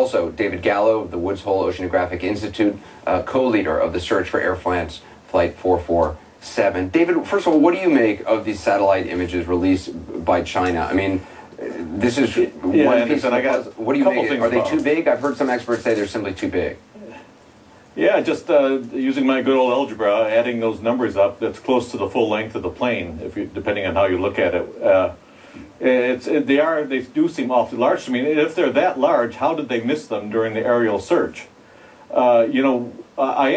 also David Gallo of the Woods Hole Oceanographic Institute, co-leader of the search for Air France Flight 447. David, first of all, what do you make of these satellite images released by China? I mean, this is one piece of the puzzle. What do you make? Are they too big? I've heard some experts say they're simply too big. Yeah, just using my good old algebra, adding those numbers up, that's close to the full length of the plane, depending on how you look at it. They do seem awfully large to me. If they're that large, how did they miss them during the aerial search? I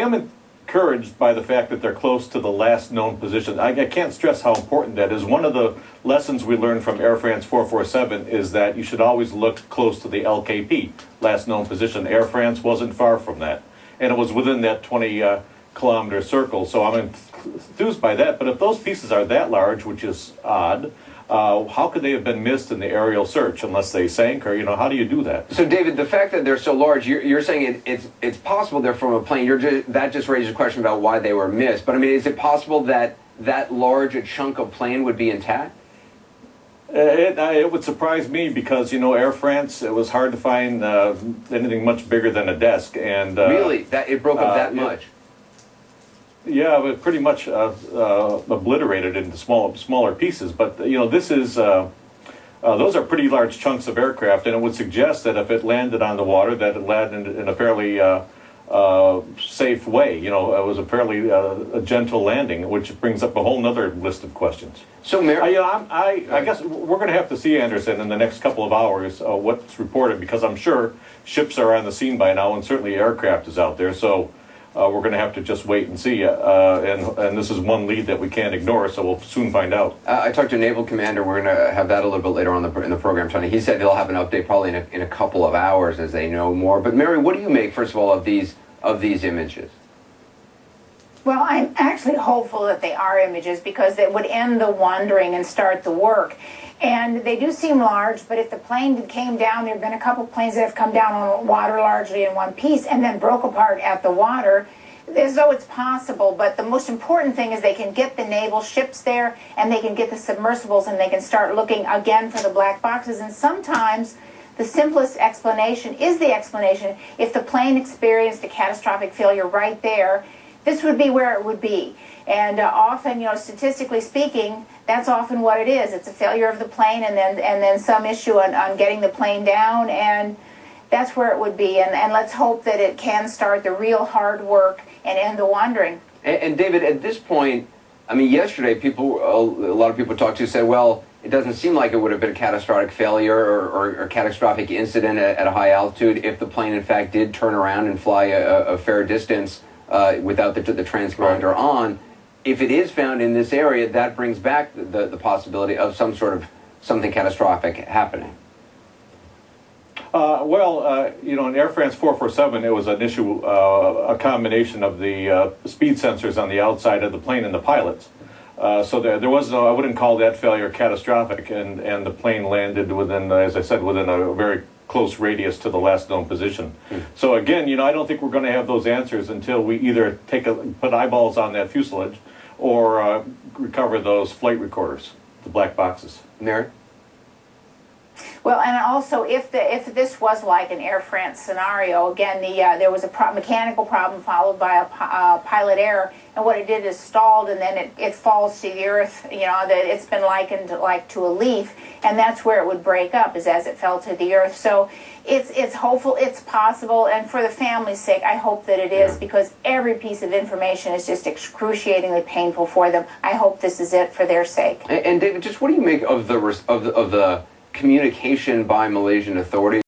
am encouraged by the fact that they're close to the last known position. I can't stress how important that is. One of the lessons we learned from Air France 447 is that you should always look close to the LKP, last known position. Air France wasn't far from that, and it was within that 20-kilometer circle, so I'm enthused by that. But if those pieces are that large, which is odd, how could they have been missed in the aerial search unless they sank, or how do you do that? So, David, the fact that they're so large, you're saying it's possible they're from a plane. That just raises a question about why they were missed. But I mean, is it possible that that large a chunk of plane would be intact? It would surprise me because Air France, it was hard to find anything much bigger than a desk, and really, that it broke up that much. Yeah, it was pretty much obliterated into smaller pieces. But this is those are pretty large chunks of aircraft, and it would suggest that if it landed on the water, that it landed in a fairly safe way. It was a fairly a gentle landing, which brings up a whole other list of questions. So, I guess we're going to have to see, Anderson, in the next couple of hours what's reported, because I'm sure ships are on the scene by now, and certainly aircraft is out there. So we're going to have to just wait and see. And this is one lead that we can't ignore, so we'll soon find out. I talked to a naval commander. We're going to have that a little bit later on in the program, Tony. He said they'll have an update probably in a couple of hours as they know more. But Mary, what do you make, first of all, of these images? Well, I'm actually hopeful that they are images because it would end the wandering and start the work. And they do seem large, but if the plane came down, there have been a couple planes that have come down on water largely in one piece and then broke apart at the water, as though it's possible. But the most important thing is they can get the naval ships there, and they can get the submersibles, and they can start looking again for the black boxes. And sometimes the simplest explanation is the explanation. If the plane experienced a catastrophic failure right there, this would be where it would be. And often, statistically speaking, that's often what it is. It's a failure of the plane, and then some issue on getting the plane down, and that's where it would be. And let's hope that it can start the real hard work and end the wandering. And David, at this point, I mean, yesterday, a lot of people talked to said, well, it doesn't seem like it would have been a catastrophic failure or catastrophic incident at a high altitude if the plane, in fact, did turn around and fly a fair distance without the transponder on. If it is found in this area, that brings back the possibility of something catastrophic happening. In Air France 447, it was an issue, a combination of the speed sensors on the outside of the plane and the pilots. So there was no, I wouldn't call that failure catastrophic, and the plane landed within, as I said, within a very close radius to the last known position. So again, I don't think we're going to have those answers until we either put eyeballs on that fuselage or recover those flight recorders, the black boxes. Mary? Well, and also, if this was like an Air France scenario, again, there was a mechanical problem followed by a pilot error, and what it did is stalled, and then it falls to the earth. That it's been likened to a leaf, and that's where it would break up, is as it fell to the earth. So it's hopeful, it's possible, and for the family's sake, I hope that it is, because every piece of information is just excruciatingly painful for them. I hope this is it for their sake. And David, just what do you make of the communication by Malaysian authorities?